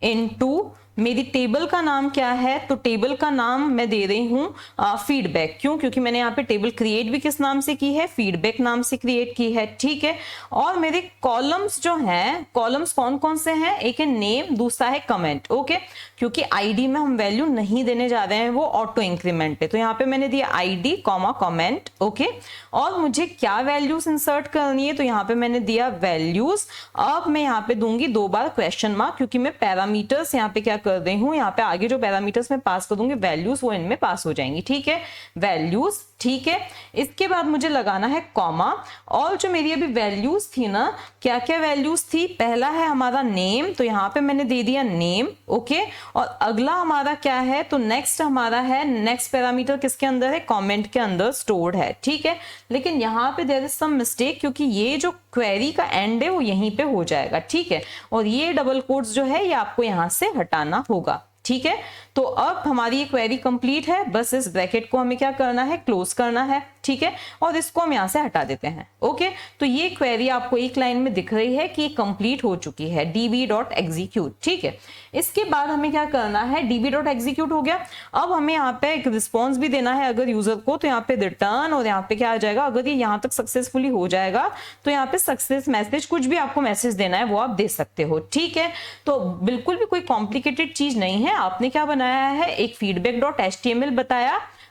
इनटू, मेरी टेबल का नाम क्या है, तो टेबल का नाम मैं दे रही हूं फीडबैक, क्यों, क्योंकि मैंने यहाँ पे टेबल क्रिएट भी किस नाम से की है, फीडबैक नाम से क्रिएट की है, ठीक है। और मेरे कॉलम्स जो हैं, कॉलम्स कौन कौन से हैं, एक है नेम, दूसरा है कमेंट, ओके। क्योंकि ID में हम वैल्यू नहीं देने जा रहे हैं, वो ऑटो इंक्रीमेंट है, तो यहाँ पे मैंने दिया ID कॉमा कमेंट, ओके। और मुझे क्या वैल्यूज इंसर्ट करनी है, तो यहाँ पे मैंने दिया वैल्यूज। अब मैं यहाँ पे दूंगी 2 बार क्वेश्चन मार्क, क्योंकि मैं पैरामीटर्स यहाँ पे क्या कर रही हूँ, यहाँ पे आगे जो पैरामीटर्स में पास कर दूंगी वैल्यूज, वो इनमें पास हो जाएंगी, ठीक है, वैल्यूज, ठीक है। इसके बाद मुझे लगाना है कॉमा, और जो मेरी अभी वैल्यूज थी ना, क्या क्या वैल्यूज थी, पहला है हमारा नेम, तो यहाँ पे मैंने दे दिया नेम, ओके। और अगला हमारा क्या है, तो नेक्स्ट हमारा है, नेक्स्ट पैरामीटर किसके अंदर है, कमेंट के अंदर स्टोर्ड है, ठीक है। लेकिन यहाँ पे देयर इज सम मिस्टेक, क्योंकि ये जो क्वेरी का एंड है वो यहीं पे हो जाएगा, ठीक है। और ये डबल कोट्स जो है ये आपको यहाँ से हटाना होगा, ठीक है। तो अब हमारी ये क्वेरी कंप्लीट है, बस इस ब्रैकेट को हमें क्या करना है, क्लोज करना है, ठीक है। और इसको हम यहाँ से हटा देते हैं, ओके। तो ये क्वेरी आपको एक लाइन में दिख रही है कि ये कंप्लीट हो चुकी है, db.execute, ठीक है। इसके बाद हमें क्या करना है, db.execute हो गया। अब हमें यहाँ पे एक रिस्पॉन्स भी देना है अगर यूजर को, तो यहाँ पे रिटर्न, और यहाँ पे क्या आ जाएगा, अगर ये यहाँ तक सक्सेसफुली हो जाएगा तो यहाँ पे सक्सेस मैसेज, कुछ भी आपको मैसेज देना है वो आप दे सकते हो, ठीक है। तो बिल्कुल भी कोई कॉम्प्लिकेटेड चीज नहीं है। आपने क्या बनाया है, एक feedback.html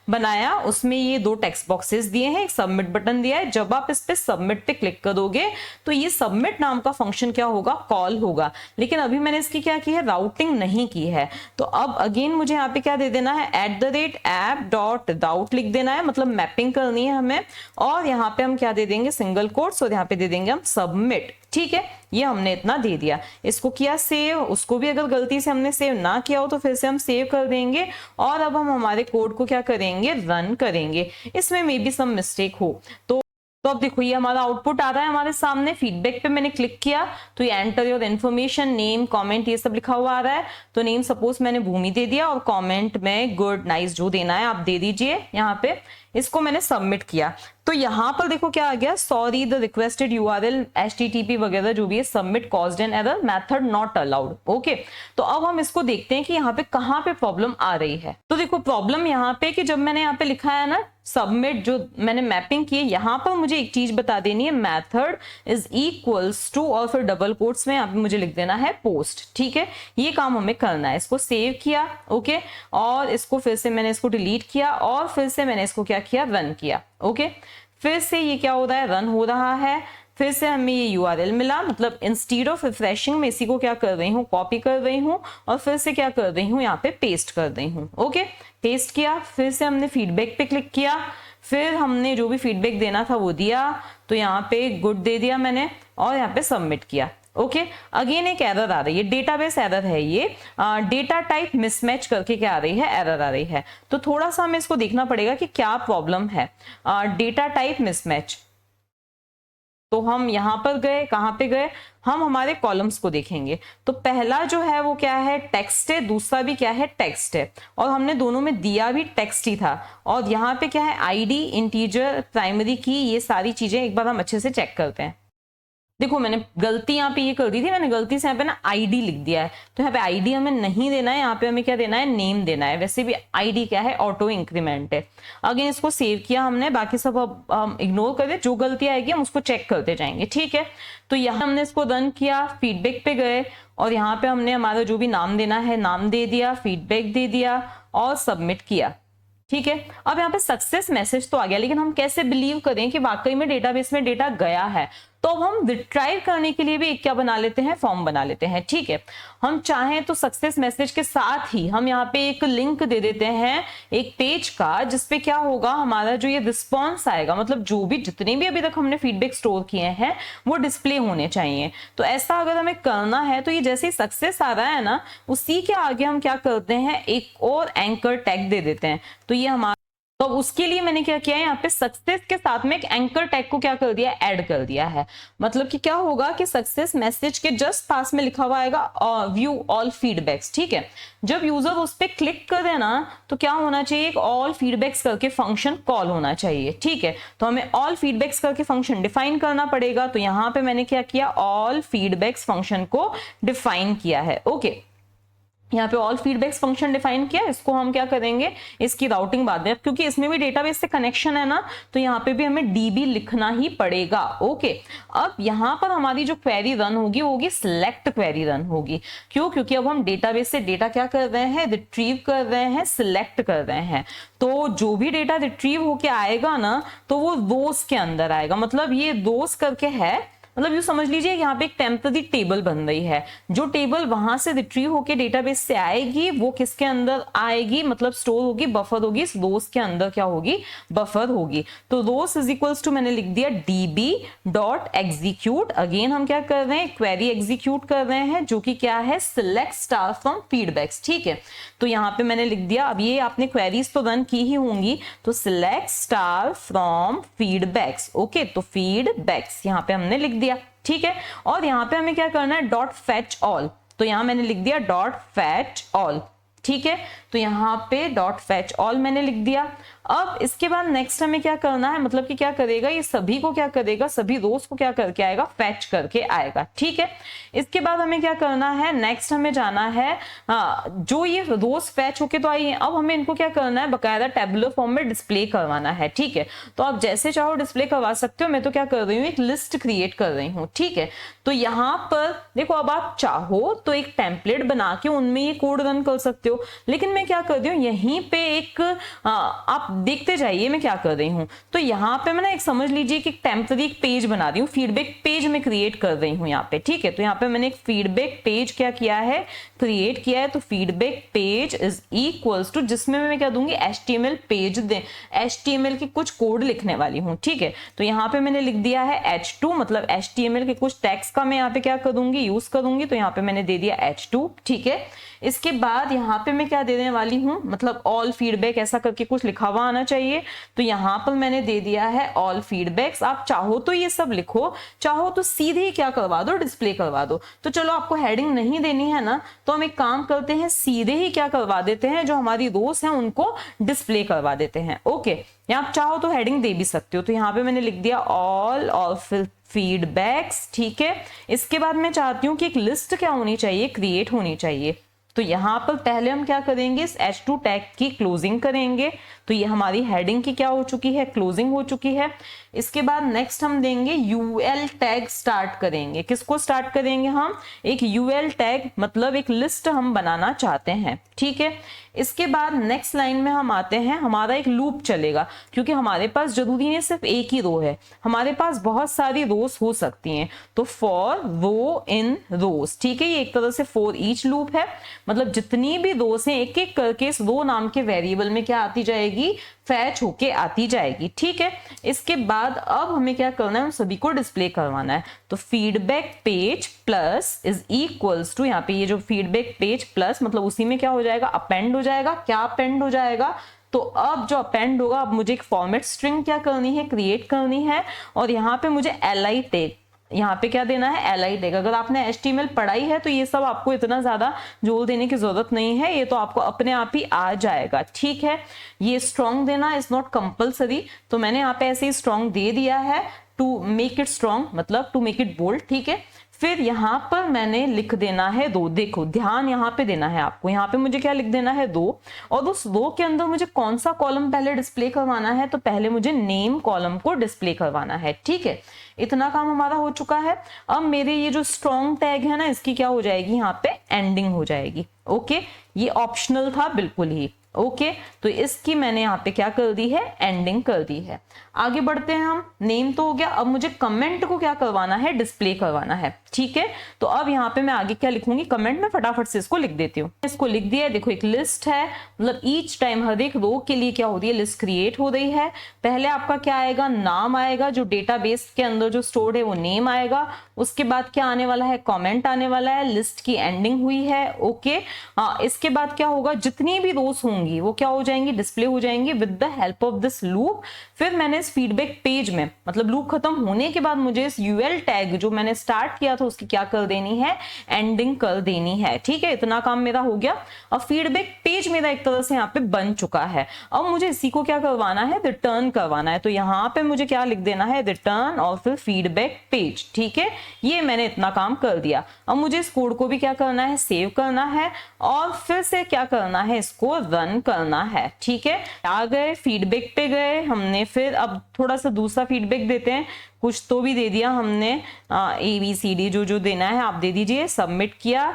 बनाया, उसमें ये 2 टेक्स्ट बॉक्सेस दिए हैं, एक सबमिट बटन दिया है। जब आप इस पे सबमिट पे क्लिक करोगे तो ये सबमिट नाम का फंक्शन क्या होगा, कॉल होगा। लेकिन अभी मैंने इसकी क्या की है, राउटिंग नहीं की है। तो अब अगेन मुझे यहाँ पे क्या दे देना है, @app.route लिख देना है, मतलब मैपिंग करनी है हमें। और यहाँ पे हम क्या दे देंगे, सिंगल कोट्स, और यहाँ पे दे देंगे हम सबमिट, ठीक है। ये हमने इतना दे दिया, इसको किया सेव, उसको भी अगर गलती से हमने सेव ना किया हो तो फिर से हम सेव कर देंगे। और अब हम हमारे कोड को क्या करेंगे, रन करेंगे। इसमें मे बी सम मिस्टेक हो तो अब देखो ये हमारा आउटपुट आ रहा है हमारे सामने। फीडबैक पे मैंने क्लिक किया तो ये enter your information, name, comment, ये सब लिखा हुआ आ रहा है। तो नेम सपोज मैंने भूमि दे दिया, और कमेंट में गुड, नाइस, जो देना है आप दे दीजिए। यहाँ पे इसको मैंने सबमिट किया तो यहाँ पर देखो क्या आ गया, sorry the requested URL HTTP वगैरह जो भी है, submit caused an error, method not allowed, okay. तो अब हम इसको देखते हैं कि यहाँ पे कहाँ पे प्रॉब्लम आ रही है। तो देखो प्रॉब्लम यहाँ पे कि जब मैंने यहाँ पे लिखा है ना सबमिट, जो मैंने मैपिंग की है, यहाँ पर मुझे एक चीज बता देनी है, मेथड इज इक्वल्स टू, और फिर डबल कोट्स में यहाँ पे मुझे लिख देना है पोस्ट, ठीक है। ये काम हमें करना है। इसको सेव किया, ओके, और इसको फिर से मैंने इसको डिलीट किया, और फिर से मैंने इसको क्या किया, रन किया, ओके। फिर से ये क्या हो रहा है, रन हो रहा है। फिर से हमें ये URL मिला, मतलब इंस्टीड ऑफ रिफ्रेशिंग में इसी को क्या कर रही हूँ, कॉपी कर रही हूँ, और फिर से क्या कर रही हूँ, यहाँ पे पेस्ट कर रही हूँ, ओके। पेस्ट किया, फिर से हमने फीडबैक पे क्लिक किया, फिर हमने जो भी फीडबैक देना था वो दिया, तो यहाँ पे गुड दे दिया मैंने, और यहाँ पे सबमिट किया, ओके। अगेन एक एरर आ रही है, डेटाबेस एरर है ये, डेटा टाइप मिसमैच करके क्या आ रही है, एरर आ रही है। तो थोड़ा सा हमें इसको देखना पड़ेगा कि क्या प्रॉब्लम है। डेटा टाइप मिसमैच, तो हम यहाँ पर गए, कहाँ पे गए, हम हमारे कॉलम्स को देखेंगे। तो पहला जो है वो क्या है, टेक्स्ट है, दूसरा भी क्या है, टेक्स्ट है, और हमने दोनों में दिया भी टेक्स्ट ही था। और यहाँ पे क्या है, आईडी, इंटीजर, प्राइमरी की, ये सारी चीजें एक बार हम अच्छे से चेक करते हैं। देखो मैंने गलती यहाँ पे ये कर दी थी, मैंने गलती से यहाँ पे ना आईडी लिख दिया है, तो यहाँ पे आईडी हमें नहीं देना है, यहाँ पे हमें क्या देना है, नेम देना है। वैसे भी आईडी क्या है, ऑटो इंक्रीमेंट है। अगेन इसको सेव किया हमने, बाकी सब अब हम इग्नोर कर दे, जो गलती आएगी हम उसको चेक करते जाएंगे, ठीक है। तो यहाँ हमने इसको रन किया, फीडबैक पे गए और यहाँ पे हमने हमारा जो भी नाम देना है नाम दे दिया, फीडबैक दे दिया और सबमिट किया, ठीक है। अब यहाँ पे सक्सेस मैसेज तो आ गया, लेकिन हम कैसे बिलीव करें कि वाकई में डेटाबेस में डेटा गया है। तो अब हम रिट्राइव करने के लिए भी एक क्या बना लेते हैं, फॉर्म बना लेते हैं, ठीक है। हम चाहें तो सक्सेस मैसेज के साथ ही हम यहाँ पे एक लिंक दे देते हैं एक पेज का, जिसपे क्या होगा, हमारा जो ये रिस्पॉन्स आएगा, मतलब जो भी जितने भी अभी तक हमने फीडबैक स्टोर किए हैं वो डिस्प्ले होने चाहिए। तो ऐसा अगर हमें करना है तो ये जैसे ही सक्सेस आ रहा है ना, उसी के आगे हम क्या करते हैं, एक और एंकर टैग दे देते हैं। तो ये हमारा, तो उसके लिए मैंने क्या किया है, यहाँ पे सक्सेस के साथ में एक एंकर टैग को क्या कर दिया, ऐड कर दिया है। मतलब कि क्या होगा कि सक्सेस मैसेज के जस्ट पास में लिखा हुआ आएगा व्यू ऑल फीडबैक्स, ठीक है। जब यूजर उस पर क्लिक करे ना, तो क्या होना चाहिए, एक ऑल फीडबैक्स करके फंक्शन कॉल होना चाहिए, ठीक है। तो हमें ऑल फीडबैक्स करके फंक्शन डिफाइन करना पड़ेगा। तो यहाँ पे मैंने क्या किया, ऑल फीडबैक्स फंक्शन को डिफाइन किया है, ओके। यहाँ पे ऑल फीडबैक्स फंक्शन डिफाइन किया, इसको हम क्या करेंगे, इसकी राउटिंग बाद में, क्योंकि इसमें भी डेटाबेस से कनेक्शन है ना, तो यहाँ पे भी हमें डीबी लिखना ही पड़ेगा, ओके। अब यहाँ पर हमारी जो क्वेरी रन होगी वो होगी सिलेक्ट क्वेरी रन होगी। क्यों, क्योंकि अब हम डेटाबेस से डेटा क्या कर रहे हैं, रिट्रीव कर रहे हैं, सिलेक्ट कर रहे हैं। तो जो भी डेटा रिट्रीव होके आएगा ना, तो वो रोज के अंदर आएगा। मतलब ये रोज करके है, मतलब यू समझ लीजिए यहाँ पे एक टेम्पररी टेबल बन रही है। जो टेबल वहां से रिट्रीव होके डेटाबेस से आएगी वो किसके अंदर आएगी, मतलब स्टोर होगी, बफर होगी, इस रोज के अंदर क्या होगी, बफर होगी। तो रोज इज इक्वल्स टू, मैंने लिख दिया db डॉट एग्जीक्यूट। अगेन हम क्या कर रहे हैं, क्वेरी एग्जीक्यूट कर रहे हैं, जो कि क्या है, सिलेक्ट स्टार फ्रॉम फीडबैक्स, ठीक है। तो यहाँ पे मैंने लिख दिया, अब ये आपने क्वेरीज तो रन की ही होंगी, तो select star from feedbacks, okay. तो फीडबैक्स यहाँ पे हमने लिख दिया, ठीक है। और यहाँ पे हमें क्या करना है, डॉट फैच ऑल। तो यहाँ मैंने लिख दिया डॉट फैच ऑल, ठीक है। तो यहाँ पे डॉट फैच ऑल मैंने लिख दिया। अब इसके बाद नेक्स्ट हमें क्या करना है, मतलब कि क्या करेगा, ये सभी को क्या करेगा, सभी रोज को क्या करके आएगा, फैच करके आएगा, ठीक है। इसके बाद हमें क्या करना है, नेक्स्ट हमें जाना है, जो ये रोज फैच होके तो आई है, अब हमें इनको क्या करना है, बकायदा टेबुलर फॉर्म में डिस्प्ले करवाना है, ठीक है। तो आप जैसे चाहो डिस्प्ले करवा सकते हो, मैं तो क्या कर रही हूँ, एक लिस्ट क्रिएट कर रही हूँ, ठीक है। तो यहाँ पर देखो, अब आप चाहो तो एक टेम्पलेट बना के उनमें ये कोड रन कर सकते हो, लेकिन मैं क्या कर रही हूँ, यहीं पे एक आप देखते जाइए मैं क्या कर रही हूँ। तो यहाँ पे मैं ना एक समझ लीजिए कि टेम्पररी पेज बना रही हूँ, फीडबैक पेज में क्रिएट कर रही हूँ यहाँ पे, ठीक है। तो यहाँ पे मैंने एक फीडबैक पेज क्या किया है, क्रिएट किया है। तो feedback page is equals to, जिसमें मैं क्या दूंगी, HTML पेज दे, HTML के कुछ कोड लिखने वाली हूँ, ठीक है। तो यहाँ पे मैंने लिख दिया है H2, मतलब HTML के कुछ टैग्स का मैं यहाँ पे क्या करूंगी, यूज करूंगी। तो यहाँ पे मैंने दे दिया H2, ठीक है। इसके बाद यहाँ पे मैं क्या देने वाली हूँ, मतलब ऑल फीडबैक ऐसा करके कुछ लिखा हुआ आना चाहिए। तो यहाँ पर मैंने दे दिया है ऑल फीडबैक्स। आप चाहो तो ये सब लिखो, चाहो तो सीधे ही क्या करवा दो, डिस्प्ले करवा दो। तो चलो आपको हेडिंग नहीं देनी है ना, तो हम एक काम करते हैं, सीधे ही क्या करवा देते हैं, जो हमारी रोज हैं उनको डिस्प्ले करवा देते हैं, ओके। या आप चाहो तो हेडिंग दे भी सकते हो। तो यहाँ पे मैंने लिख दिया ऑल फीडबैक्स, ठीक है। इसके बाद मैं चाहती हूँ कि एक लिस्ट क्या होनी चाहिए, क्रिएट होनी चाहिए। तो यहाँ पर पहले हम क्या करेंगे, इस H2 टैग की क्लोजिंग करेंगे। तो ये हमारी हेडिंग की क्या हो चुकी है, क्लोजिंग हो चुकी है। इसके बाद नेक्स्ट हम देंगे UL टैग स्टार्ट करेंगे। किसको स्टार्ट करेंगे हम, एक UL टैग, मतलब एक लिस्ट हम बनाना चाहते हैं, ठीक है। इसके बाद नेक्स्ट लाइन में हम आते हैं, हमारा एक लूप चलेगा, क्योंकि हमारे पास जरूरी नहीं सिर्फ एक ही रो है, हमारे पास बहुत सारी रोज हो सकती हैं। तो फॉर रो इन रोज, ठीक है, ये एक तरह से फॉर ईच लूप है, मतलब जितनी भी रोज हैं एक एक करके इस रो नाम के वेरिएबल में क्या आती जाएगी, फैच होके आती जाएगी, ठीक है। इसके बाद अब हमें क्या करना है, हम सभी को डिस्प्ले करवाना है। तो feedback page plus is equals to, यहाँ पे ये जो फीडबैक पेज प्लस मतलब उसी में क्या हो जाएगा, अपेंड हो जाएगा। क्या अपेंड हो जाएगा, तो अब जो अपेंड होगा, अब मुझे एक फॉर्मेट स्ट्रिंग क्या करनी है, क्रिएट करनी है, और यहाँ पे मुझे li टैग, यहाँ पे क्या देना है, li टैग। अगर आपने HTML पढ़ाई है तो ये सब आपको इतना ज्यादा जोर देने की जरूरत नहीं है, ये तो आपको अपने आप ही आ जाएगा, ठीक है। ये स्ट्रॉन्ग देना इज नॉट कंपलसरी, तो मैंने यहाँ पे ऐसे ही स्ट्रॉन्ग दे दिया है, टू मेक इट स्ट्रॉन्ग मतलब टू मेक इट बोल्ड, ठीक है। फिर यहाँ पर मैंने लिख देना है 2, देखो ध्यान यहाँ पे देना है आपको, यहाँ पे मुझे क्या लिख देना है 2, और उस 2 के अंदर मुझे कौन सा कॉलम पहले डिस्प्ले करवाना है, तो पहले मुझे नेम कॉलम को डिस्प्ले करवाना है, ठीक है। इतना काम हमारा हो चुका है। अब मेरे ये जो स्ट्रॉन्ग टैग है ना, इसकी क्या हो जाएगी, यहाँ पे एंडिंग हो जाएगी, ओके। ये ऑप्शनल था बिल्कुल ही, ओके। तो इसकी मैंने यहाँ पे क्या कर दी है, एंडिंग कर दी है। आगे बढ़ते हैं हम, नेम तो हो गया, अब मुझे कमेंट को क्या करवाना है, डिस्प्ले करवाना है, ठीक है। तो अब यहाँ पे मैं आगे क्या लिखूंगी, कमेंट में फटाफट से इसको लिख देती हूँ। इसको लिख दिया, देखो एक लिस्ट है, मतलब ईच टाइम हर एक रो के लिए क्या हो रही है, लिस्ट क्रिएट हो रही है। पहले आपका क्या आएगा, नाम आएगा, जो डेटाबेस के अंदर जो स्टोर्ड है वो नेम आएगा। उसके बाद क्या आने वाला है, कमेंट आने वाला है, लिस्ट की एंडिंग हुई है, ओके। इसके बाद क्या होगा, जितनी भी रोज होंगी वो क्या हो जाएंगी, डिस्प्ले हो जाएंगी with the help of this loop. फिर मैंने इस फीडबैक पेज में, मतलब लूप खत्म होने के बाद मुझे इस यूएल टैग जो मैंने स्टार्ट किया था उसकी क्या कर देनी है, एंडिंग कर देनी है, ठीक है। इतना काम मेरा हो गया। अब फीडबैक पेज मेरा एक तरह से यहाँ पे बन चुका है। अब मुझे इसी को क्या करवाना है, रिटर्न करवाना है। तो यहाँ पे मुझे क्या लिख देना है, रिटर्न और फिर फीडबैक पेज, ठीक है। ये मैंने इतना काम कर दिया। अब मुझे इस कोड को भी क्या करना है, सेव करना है, और फिर से क्या करना है, इसको रन करना है, ठीक है। आ गए, फीडबैक पे गए हमने, फिर अब थोड़ा सा दूसरा फीडबैक देते हैं। कुछ तो भी दे दिया हमने, ABCD जो देना है आप दे दीजिए, सबमिट किया।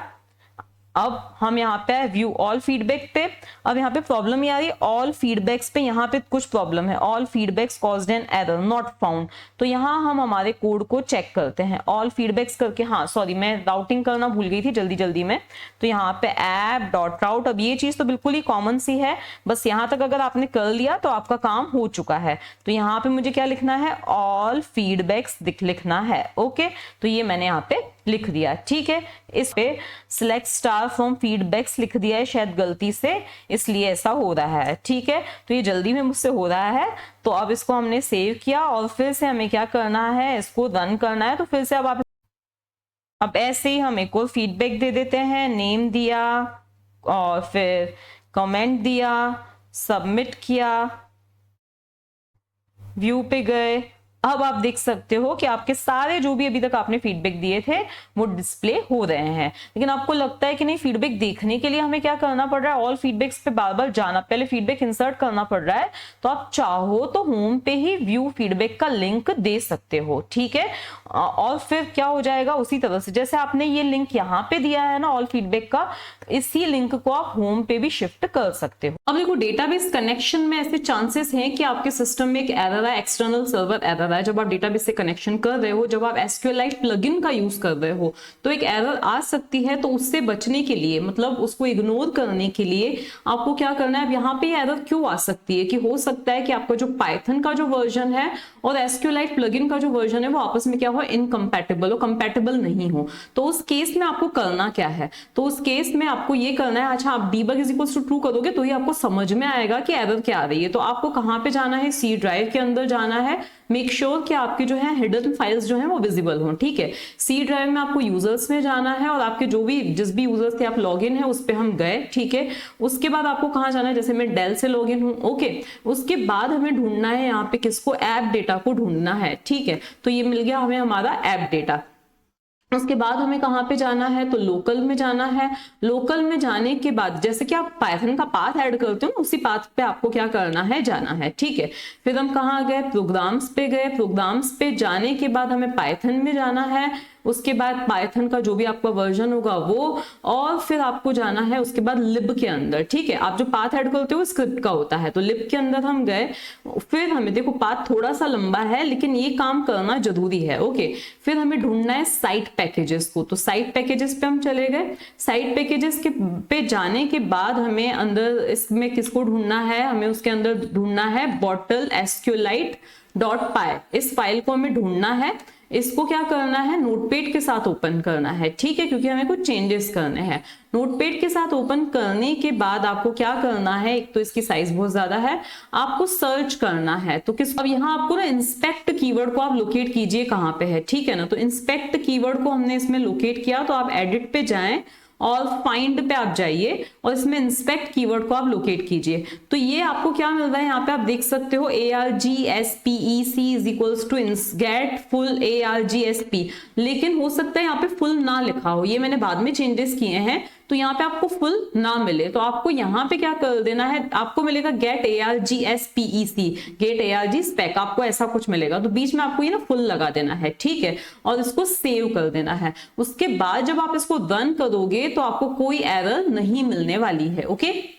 अब हम यहाँ पे व्यू ऑल फीडबैक पे, अब यहाँ पे प्रॉब्लम ये आ रही है, ऑल फीडबैक्स पे यहाँ पे कुछ प्रॉब्लम है, all feedbacks caused an error not found. तो यहाँ हम हमारे कोड को चेक करते हैं, ऑल फीडबैक्स करके, हाँ सॉरी मैं राउटिंग करना भूल गई थी जल्दी में। तो यहाँ पे ऐप डॉट राउट, अब ये चीज तो बिल्कुल ही कॉमन सी है, बस यहाँ तक अगर आपने कर लिया तो आपका काम हो चुका है। तो यहाँ पे मुझे क्या लिखना है, ऑल फीडबैक्स लिखना है, ओके। तो ये मैंने यहाँ पे लिख दिया, ठीक है। इस पे सिलेक्ट स्टार फ्रॉम फीडबैक्स लिख दिया है शायद गलती से, इसलिए ऐसा हो रहा है, ठीक है। तो ये जल्दी में मुझसे हो रहा है। तो अब इसको हमने सेव किया और फिर से हमें क्या करना है, इसको रन करना है। तो फिर से अब ऐसे ही हम एक और फीडबैक दे देते हैं, नेम दिया और फिर कमेंट दिया, सबमिट किया, व्यू पे गए। अब आप देख सकते हो कि आपके सारे जो भी अभी तक आपने फीडबैक दिए थे वो डिस्प्ले हो रहे हैं। लेकिन आपको लगता है कि नहीं, फीडबैक देखने के लिए हमें क्या करना पड़ रहा है, ऑल फीडबैक्स पे बार बार जाना, पहले फीडबैक इंसर्ट करना पड़ रहा है। तो आप चाहो तो होम पे ही व्यू फीडबैक का लिंक दे सकते हो, ठीक है। और फिर क्या हो जाएगा, उसी तरह से जैसे आपने ये लिंक यहाँ पे दिया है ना ऑल फीडबैक का, इसी लिंक को आप होम पे भी शिफ्ट कर सकते हो। अब देखो डेटाबेस कनेक्शन में ऐसे चांसेस हैं कि आपके सिस्टम में एक एरर है, एक्सटर्नल सर्वर एरर है। जब आप डेटाबेस से कनेक्शन कर रहे हो, जब आप SQLite प्लगइन का यूज कर रहे हो, तो एक एरर आ सकती है। तो उससे बचने के लिए, मतलब उसको इग्नोर करने के लिए आपको क्या करना है, अब यहाँ पे एरर क्यों आ सकती है कि हो सकता है कि आपका जो पाइथन का जो वर्जन है और SQLite प्लगइन का जो वर्जन है वो आपस में क्या हो, इनकम्पैटिबल हो, कंपैटिबल नहीं हो। तो उस केस में आपको करना क्या है, तो उस केस में आपको ये करना है, अच्छा आप debug is equals to true करोगे तो ही आपको समझ में आएगा कि एरर क्या आ रही है। तो आपको कहाँ पे जाना है, C ड्राइव के अंदर जाना है, मेक श्योर कि आपकी जो है हिडन फाइल्स जो है वो विजिबल हो, ठीक है। C ड्राइव में आपको यूजर्स में जाना है और आपके जो भी जिस भी यूजर्स थे आप लॉगिन है उस पे हम गए, ठीक है। उसके बाद आपको कहाँ जाना है, जैसे मैं डेल से लॉगिन हूँ, ओके। उसके बाद हमें ढूंढना है यहाँ पे किसको, ऐप डेटा को ढूंढना है, ठीक है। तो ये मिल गया हमें हमारा ऐप डेटा। उसके बाद हमें कहाँ पे जाना है, तो लोकल में जाना है। लोकल में जाने के बाद जैसे कि आप पाइथन का पाथ ऐड करते हो, उसी पाथ पे आपको क्या करना है, जाना है, ठीक है। फिर हम कहाँ गए, प्रोग्राम्स पे गए। प्रोग्राम्स पे जाने के बाद हमें पाइथन में जाना है। उसके बाद पाइथन का जो भी आपका वर्जन होगा वो, और फिर आपको जाना है उसके बाद लिब के अंदर, ठीक है। आप जो पाथ ऐड करते हो स्क्रिप्ट का होता है, तो लिब के अंदर हम गए। फिर हमें देखो पाथ थोड़ा सा लंबा है लेकिन ये काम करना जरूरी है, ओके। फिर हमें ढूंढना है साइट पैकेजेस को, तो साइट पैकेजेस पे हम चले गए। साइट पैकेजेस के पे जाने के बाद हमें अंदर इसमें किसको ढूंढना है, हमें उसके अंदर ढूंढना है bottle SQLite.py, इस फाइल को हमें ढूंढना है। इसको क्या करना है, नोटपैड के साथ ओपन करना है, ठीक है, क्योंकि हमें कुछ चेंजेस करने हैं। नोटपैड के साथ ओपन करने के बाद आपको क्या करना है, एक तो इसकी साइज बहुत ज्यादा है, आपको सर्च करना है। तो किस, अब यहाँ आपको ना इंस्पेक्ट कीवर्ड को आप लोकेट कीजिए कहाँ पे है, ठीक है ना। तो इंस्पेक्ट कीवर्ड को हमने इसमें लोकेट किया, तो आप एडिट पे जाएं और फाइंड पे आप जाइए और इसमें इंस्पेक्ट कीवर्ड को आप लोकेट कीजिए। तो ये आपको क्या मिल रहा है, यहाँ पे आप देख सकते हो ARGSPEC is equals to get full ARGSP, लेकिन हो सकता है यहाँ पे फुल ना लिखा हो, ये मैंने बाद में चेंजेस किए हैं, तो यहाँ पे आपको फुल ना मिले तो आपको यहाँ पे क्या कर देना है, आपको मिलेगा get ARGSPEC, get ARG spec, आपको ऐसा कुछ मिलेगा, तो बीच में आपको ये ना फुल लगा देना है, ठीक है, और इसको सेव कर देना है। उसके बाद जब आप इसको रन करोगे तो आपको कोई एरर नहीं मिलने वाली है, ओके।